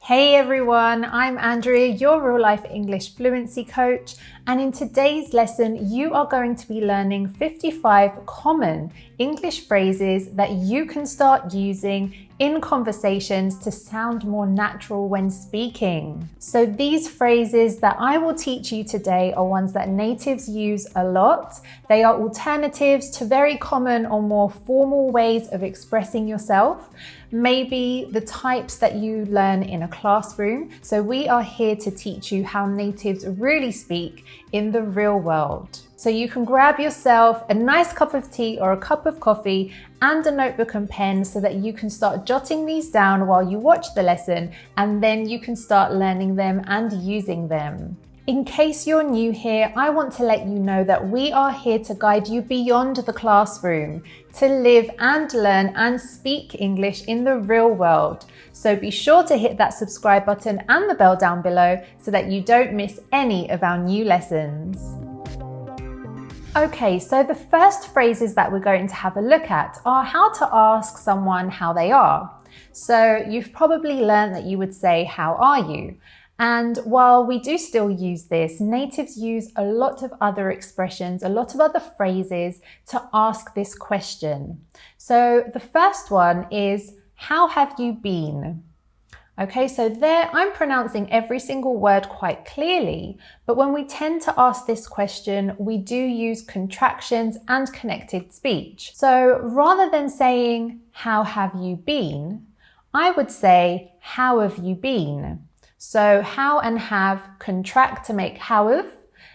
Hey everyone, I'm Andrea, your real life English fluency coach, and in today's lesson you are going to be learning 55 common English phrases that you can start using in conversations to sound more natural when speaking. So these phrases that I will teach you today are ones that natives use a lot. They are alternatives to very common or more formal ways of expressing yourself. Maybe the types that you learn in a classroom. So we are here to teach you how natives really speak in the real world. So you can grab yourself a nice cup of tea or a cup of coffee and a notebook and pen so that you can start jotting these down while you watch the lesson, and then you can start learning them and using them. In case you're new here, I want to let you know that we are here to guide you beyond the classroom, to live and learn and speak English in the real world. So be sure to hit that subscribe button and the bell down below so that you don't miss any of our new lessons. Okay, so the first phrases that we're going to have a look at are how to ask someone how they are. So you've probably learned that you would say, "How are you?" And while we do still use this, natives use a lot of other expressions, a lot of other phrases to ask this question. So the first one is, "How have you been?" Okay, so there I'm pronouncing every single word quite clearly, but when we tend to ask this question, we do use contractions and connected speech. So rather than saying, "How have you been?" I would say, "How have you been?" So how and have contract to make how've,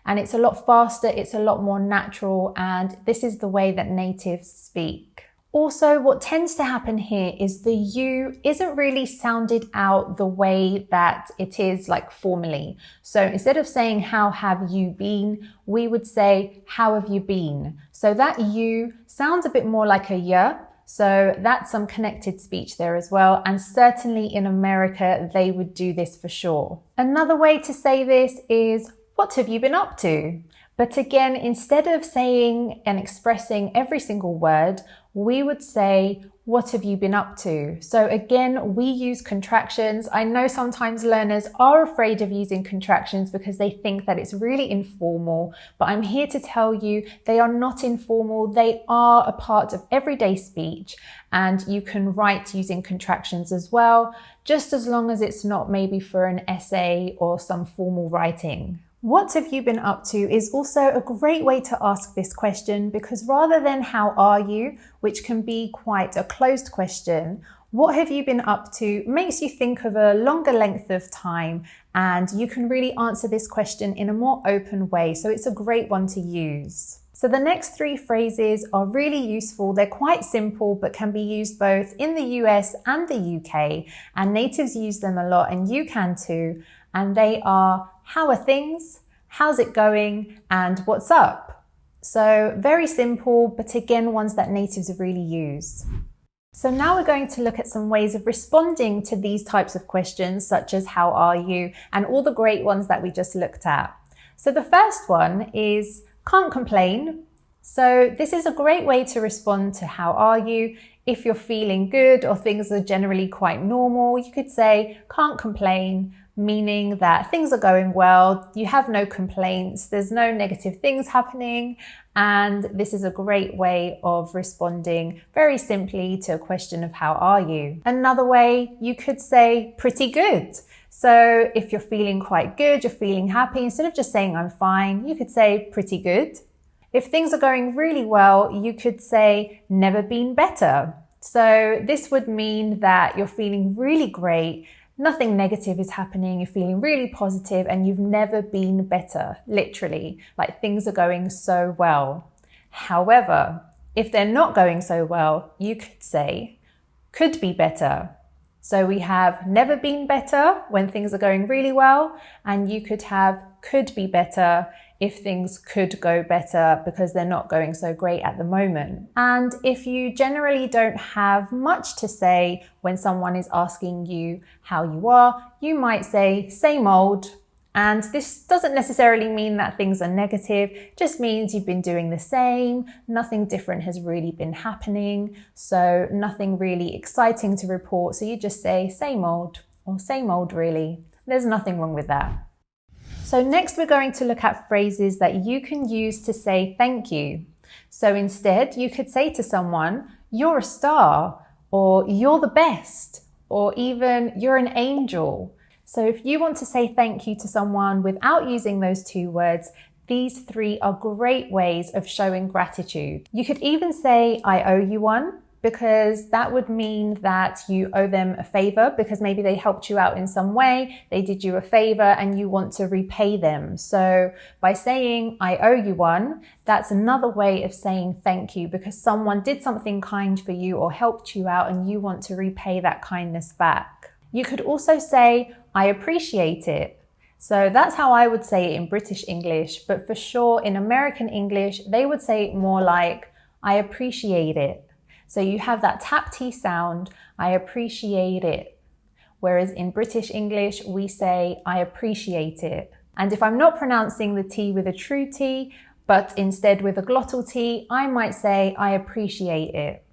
and it's a lot faster, it's a lot more natural, and this is the way that natives speak. Also, what tends to happen here is the you isn't really sounded out the way that it is like formally. So instead of saying "How have you been?" we would say "How have you been?" So that you sounds a bit more like a yeah. So that's some connected speech there as well. And certainly in America, they would do this for sure. Another way to say this is, "What have you been up to?" But again, instead of saying and expressing every single word, we would say, "What have you been up to?" So again, we use contractions. I know sometimes learners are afraid of using contractions because they think that it's really informal, but I'm here to tell you they are not informal. They are a part of everyday speech, and you can write using contractions as well, just as long as it's not maybe for an essay or some formal writing. What have you been up to is also a great way to ask this question, because rather than "How are you?", which can be quite a closed question, "What have you been up to?" makes you think of a longer length of time, and you can really answer this question in a more open way. So it's a great one to use. So the next three phrases are really useful. They're quite simple, but can be used both in the US and the UK, and natives use them a lot, and you can too. And they are, "How are things?" "How's it going?" and "What's up?" So very simple, but again, ones that natives really use. So now we're going to look at some ways of responding to these types of questions, such as "How are you?" and all the great ones that we just looked at. So the first one is "Can't complain." So this is a great way to respond to "How are you?" If you're feeling good or things are generally quite normal, you could say "Can't complain," meaning that things are going well, you have no complaints, there's no negative things happening, and this is a great way of responding very simply to a question of "How are you?" Another way, you could say "Pretty good." So if you're feeling quite good, you're feeling happy, instead of just saying "I'm fine," you could say "Pretty good." If things are going really well, you could say "Never been better." So this would mean that you're feeling really great, nothing negative is happening, you're feeling really positive, and you've never been better, literally, like things are going so well. However, if they're not going so well, you could say "could be better." So we have never been better when things are going really well, and you could have could be better if things could go better because they're not going so great at the moment. And if you generally don't have much to say when someone is asking you how you are, you might say "Same old." And this doesn't necessarily mean that things are negative, just means you've been doing the same, nothing different has really been happening, so nothing really exciting to report, so you just say "Same old." or same old really. There's nothing wrong with that. So next we're going to look at phrases that you can use to say thank you. So instead you could say to someone, "You're a star," or "You're the best," or even "You're an angel." So if you want to say thank you to someone without using those two words, these three are great ways of showing gratitude. You could even say, "I owe you one," because that would mean that you owe them a favor because maybe they helped you out in some way, they did you a favor and you want to repay them. So by saying, "I owe you one," that's another way of saying thank you because someone did something kind for you or helped you out and you want to repay that kindness back. You could also say, "I appreciate it." So that's how I would say it in British English, but for sure in American English, they would say it more like, "I appreciate it." So you have that tap T sound, "I appreciate it." Whereas in British English, we say, "I appreciate it." And if I'm not pronouncing the T with a true T, but instead with a glottal T, I might say, "I appreciate it."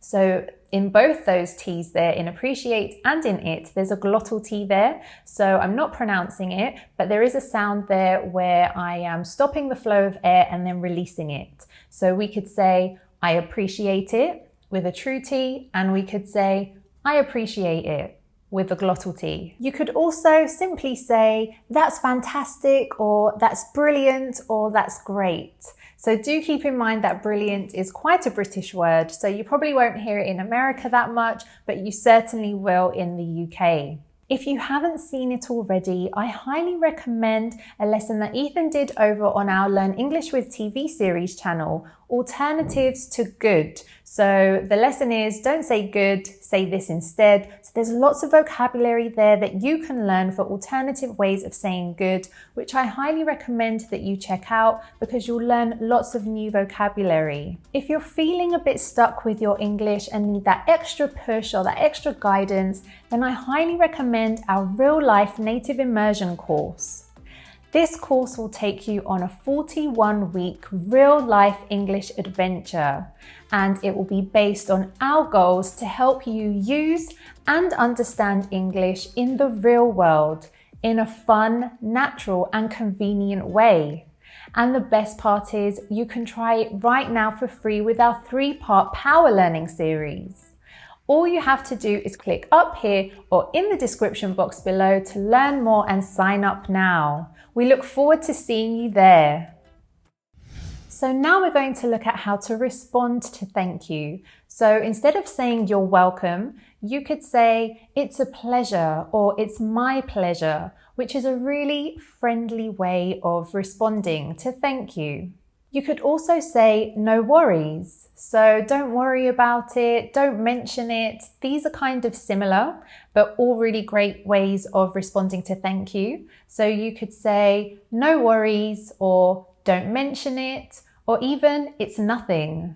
So in both those T's there, in appreciate and in it, there's a glottal T there. So I'm not pronouncing it, but there is a sound there where I am stopping the flow of air and then releasing it. So we could say, "I appreciate it," with a true T, and we could say, "I appreciate it," with a glottal T. You could also simply say, "That's fantastic," or "That's brilliant," or "That's great." So do keep in mind that brilliant is quite a British word, so you probably won't hear it in America that much, but you certainly will in the UK. If you haven't seen it already, I highly recommend a lesson that Ethan did over on our Learn English with TV series channel, Alternatives to Good. So the lesson is, don't say good, say this instead. So there's lots of vocabulary there that you can learn for alternative ways of saying good, which I highly recommend that you check out because you'll learn lots of new vocabulary. If you're feeling a bit stuck with your English and need that extra push or that extra guidance, then I highly recommend our Real Life Native Immersion course. This course will take you on a 41-week real-life English adventure, and it will be based on our goals to help you use and understand English in the real world in a fun, natural, and convenient way. And the best part is you can try it right now for free with our 3-part Power Learning series. All you have to do is click up here or in the description box below to learn more and sign up now. We look forward to seeing you there. So now we're going to look at how to respond to thank you. So instead of saying "you're welcome," you could say "it's a pleasure" or "it's my pleasure," which is a really friendly way of responding to thank you. You could also say "no worries." So don't worry about it, don't mention it. These are kind of similar, but all really great ways of responding to thank you. So you could say "no worries," or "don't mention it," or even "it's nothing."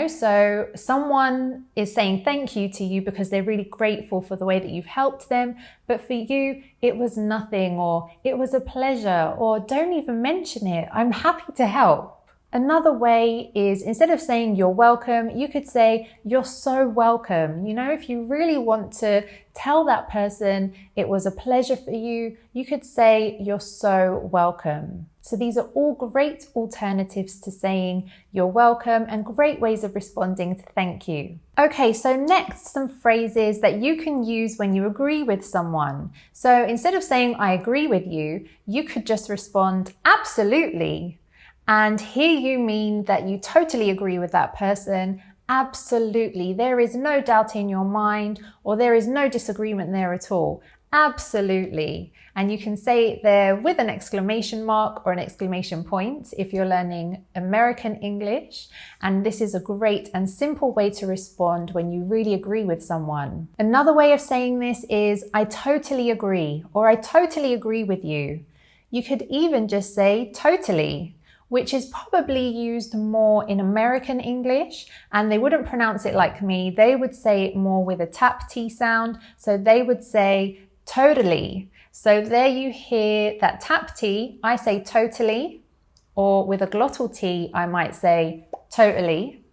So someone is saying thank you to you because they're really grateful for the way that you've helped them, but for you, it was nothing, or it was a pleasure, or don't even mention it, I'm happy to help. Another way is, instead of saying "you're welcome," you could say "you're so welcome." If you really want to tell that person it was a pleasure for you, you could say "you're so welcome." So these are all great alternatives to saying "you're welcome" and great ways of responding to thank you. Okay, so next, some phrases that you can use when you agree with someone. So instead of saying "I agree with you," you could just respond "absolutely." And here you mean that you totally agree with that person. Absolutely. There is no doubt in your mind, or there is no disagreement there at all. Absolutely. And you can say it there with an exclamation mark or an exclamation point if you're learning American English. And this is a great and simple way to respond when you really agree with someone. Another way of saying this is "I totally agree," or "I totally agree with you." You could even just say "totally," which is probably used more in American English, and they wouldn't pronounce it like me. They would say it more with a tap T sound. So they would say "totally." So there you hear that tap T, I say "totally," or with a glottal T, I might say "totally,"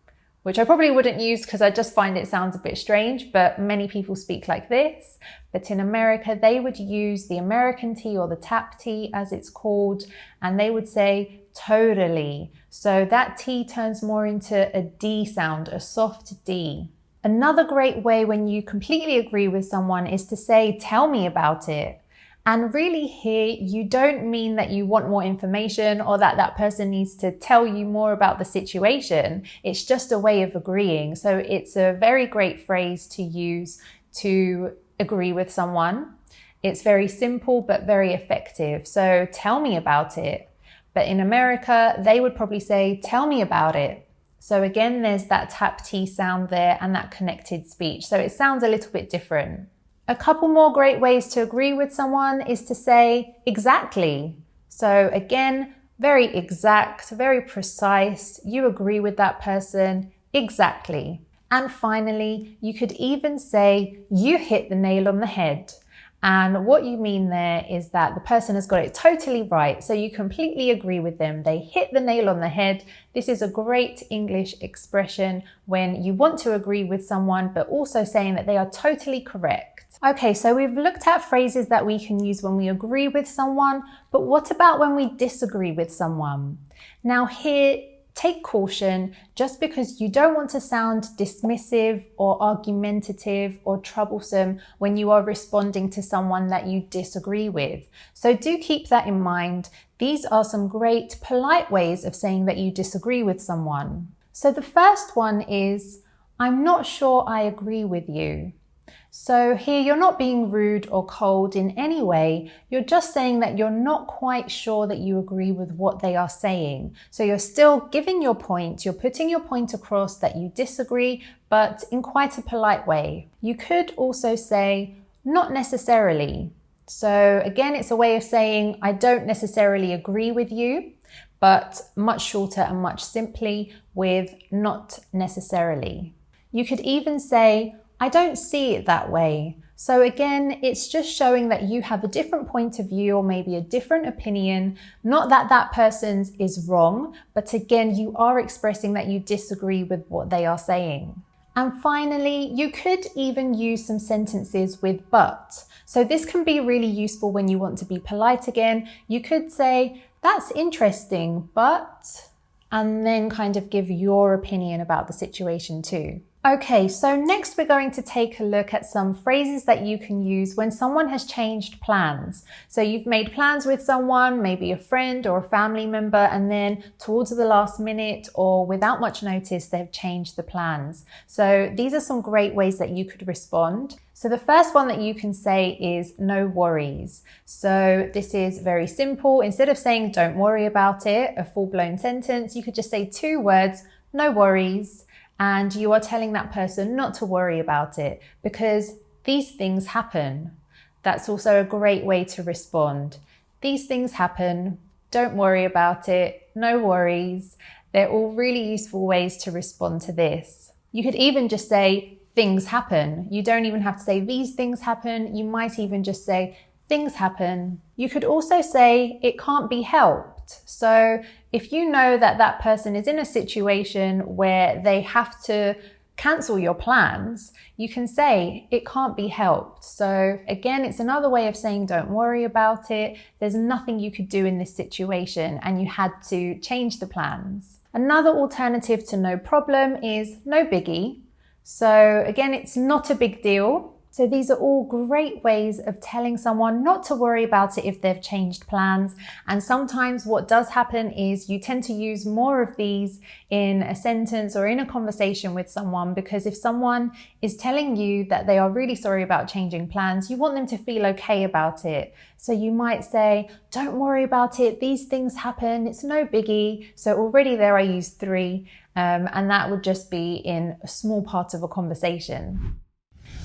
which I probably wouldn't use because I just find it sounds a bit strange, but many people speak like this. But in America, they would use the American T, or the tap T as it's called, and they would say totally. So that T turns more into a D sound, a soft D. Another great way when you completely agree with someone is to say, tell me about it. And really here, you don't mean that you want more information or that that person needs to tell you more about the situation. It's just a way of agreeing. So it's a very great phrase to use to agree with someone. It's very simple, but very effective. So tell me about it. But in America, they would probably say, tell me about it. So again, there's that tap T sound there and that connected speech. So it sounds a little bit different. A couple more great ways to agree with someone is to say exactly. So again, very exact, very precise. You agree with that person exactly. And finally, you could even say you hit the nail on the head. And what you mean there is that the person has got it totally right. So you completely agree with them. They hit the nail on the head. This is a great English expression when you want to agree with someone, but also saying that they are totally correct. Okay, so we've looked at phrases that we can use when we agree with someone, but what about when we disagree with someone? Now here, take caution. Just because you don't want to sound dismissive or argumentative or troublesome when you are responding to someone that you disagree with. So do keep that in mind. These are some great polite ways of saying that you disagree with someone. So the first one is, I'm not sure I agree with you. So here you're not being rude or cold in any way. You're just saying that you're not quite sure that you agree with what they are saying. So you're still giving your point. You're putting your point across that you disagree, but in quite a polite way. You could also say, not necessarily. So again, it's a way of saying, I don't necessarily agree with you, but much shorter and much simply with not necessarily. You could even say, I don't see it that way. So again, it's just showing that you have a different point of view or maybe a different opinion. Not that that person's is wrong, but again, you are expressing that you disagree with what they are saying. And finally, you could even use some sentences with but. So this can be really useful when you want to be polite again. You could say, that's interesting, but, and then kind of give your opinion about the situation too. Okay, so next we're going to take a look at some phrases that you can use when someone has changed plans. So you've made plans with someone, maybe a friend or a family member, and then towards the last minute or without much notice, they've changed the plans. So these are some great ways that you could respond. So the first one that you can say is no worries. So this is very simple. Instead of saying don't worry about it, a full-blown sentence, you could just say 2 words, no worries. And you are telling that person not to worry about it because these things happen. That's also a great way to respond. These things happen. Don't worry about it. No worries. They're all really useful ways to respond to this. You could even just say things happen. You don't even have to say these things happen. You might even just say things happen. You could also say it can't be helped. So if you know that that person is in a situation where they have to cancel your plans, you can say it can't be helped. So again, it's another way of saying don't worry about it. There's nothing you could do in this situation and you had to change the plans. Another alternative to no problem is no biggie. So again, it's not a big deal. So these are all great ways of telling someone not to worry about it if they've changed plans. And sometimes what does happen is you tend to use more of these in a sentence or in a conversation with someone, because if someone is telling you that they are really sorry about changing plans, you want them to feel okay about it. So you might say, don't worry about it. These things happen. It's no biggie. So already there I used 3, and that would just be in a small part of a conversation.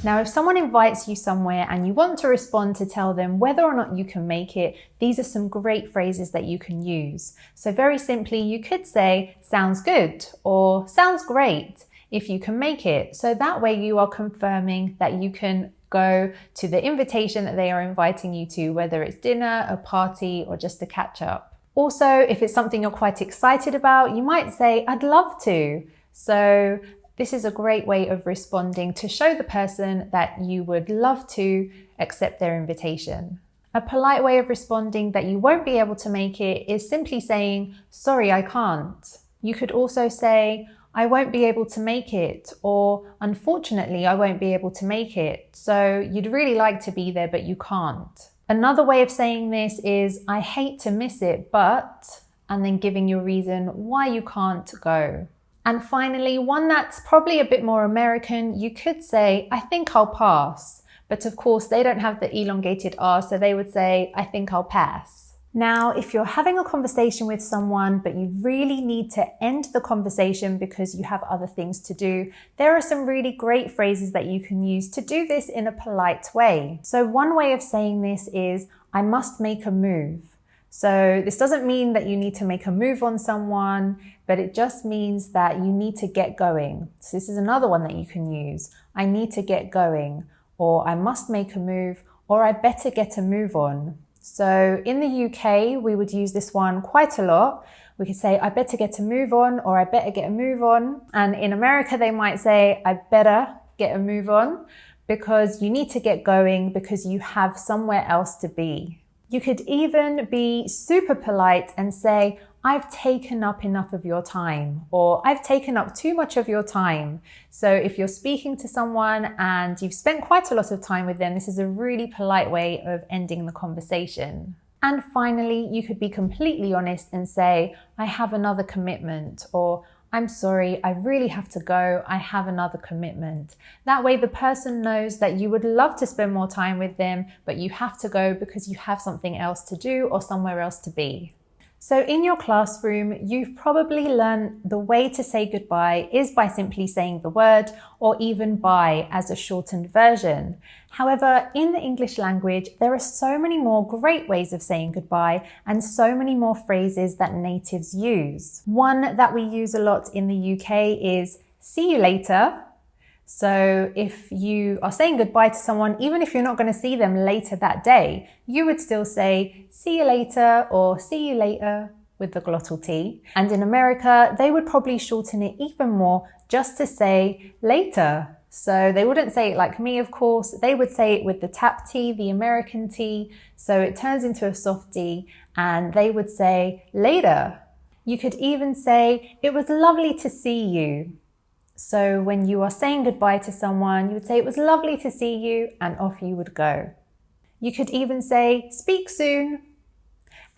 Now, if someone invites you somewhere and you want to respond to tell them whether or not you can make it, these are some great phrases that you can use. So very simply, you could say, sounds good, or sounds great, if you can make it. So that way you are confirming that you can go to the invitation that they are inviting you to, whether it's dinner, a party, or just a catch up. Also, if it's something you're quite excited about, you might say, I'd love to. So this is a great way of responding to show the person that you would love to accept their invitation. A polite way of responding that you won't be able to make it is simply saying, sorry, I can't. You could also say, I won't be able to make it, or unfortunately, I won't be able to make it. So you'd really like to be there, but you can't. Another way of saying this is, I hate to miss it, but, and then giving your reason why you can't go. And finally, one that's probably a bit more American, you could say, I think I'll pass. But of course, they don't have the elongated R, so they would say, I think I'll pass. Now, if you're having a conversation with someone, but you really need to end the conversation because you have other things to do, there are some really great phrases that you can use to do this in a polite way. So one way of saying this is, I must make a move. So this doesn't mean that you need to make a move on someone, but it just means that you need to get going. So this is another one that you can use. I need to get going, or I must make a move, or I better get a move on. So in the UK, we would use this one quite a lot. We could say, I better get a move on, or I better get a move on. And in America, they might say, I better get a move on, because you need to get going because you have somewhere else to be. You could even be super polite and say, I've taken up enough of your time, or I've taken up too much of your time. So if you're speaking to someone and you've spent quite a lot of time with them, this is a really polite way of ending the conversation. And finally, you could be completely honest and say, I have another commitment, or I'm sorry, I really have to go, I have another commitment. That way the person knows that you would love to spend more time with them, but you have to go because you have something else to do or somewhere else to be. So in your classroom, you've probably learned the way to say goodbye is by simply saying the word, or even bye as a shortened version. However, in the English language, there are so many more great ways of saying goodbye and so many more phrases that natives use. One that we use a lot in the UK is see you later. So if you are saying goodbye to someone, even if you're not going to see them later that day, you would still say see you later or see you later with the glottal T. And in America, they would probably shorten it even more just to say later. So they wouldn't say it like me, of course. They would say it with the tap T, the American T. So it turns into a soft D, and they would say later. You could even say, it was lovely to see you. So when you are saying goodbye to someone, you would say, it was lovely to see you, and off you would go. You could even say, speak soon.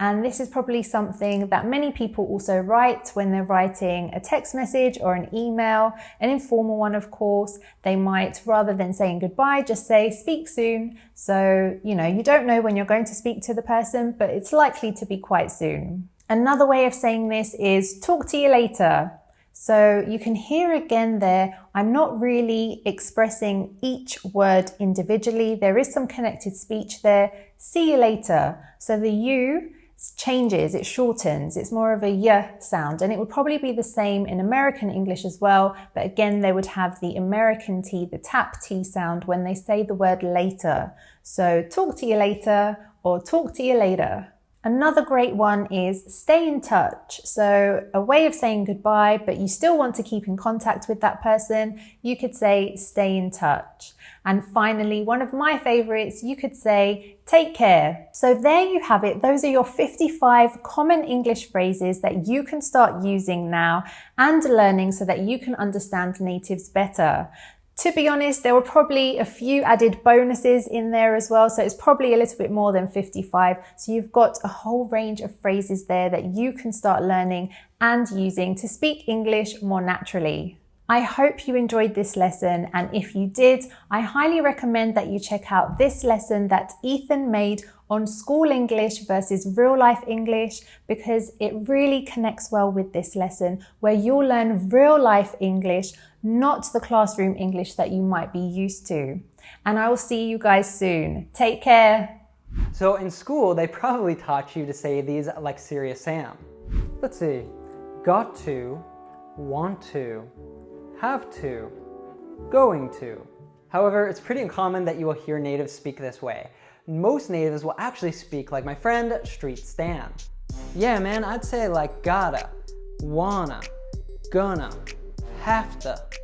And this is probably something that many people also write when they're writing a text message or an email, an informal one, of course. They might, rather than saying goodbye, just say speak soon. So, you don't know when you're going to speak to the person, but it's likely to be quite soon. Another way of saying this is talk to you later. So you can hear again there, I'm not really expressing each word individually. There is some connected speech there. See you later. So the you changes, it shortens, it's more of a y sound, and it would probably be the same in American English as well, but again they would have the American T, the tap T sound when they say the word later. So talk to you later or talk to you later. Another great one is stay in touch. So a way of saying goodbye, but you still want to keep in contact with that person, you could say stay in touch. And finally, one of my favorites, you could say take care. So there you have it. Those are your 55 common English phrases that you can start using now and learning so that you can understand natives better. To be honest, there were probably a few added bonuses in there as well, so it's probably a little bit more than 55. So you've got a whole range of phrases there that you can start learning and using to speak English more naturally. I hope you enjoyed this lesson, and if you did, I highly recommend that you check out this lesson that Ethan made on school English versus real life English, because it really connects well with this lesson where you'll learn real life English, not the classroom English that you might be used to. And I will see you guys soon. Take care. So in school, they probably taught you to say these like Serious Sam. Let's see. Got to, want to, have to, going to. However, it's pretty uncommon that you will hear natives speak this way. Most natives will actually speak like my friend Street Stan. Yeah man, I'd say like gotta, wanna, gonna, have to.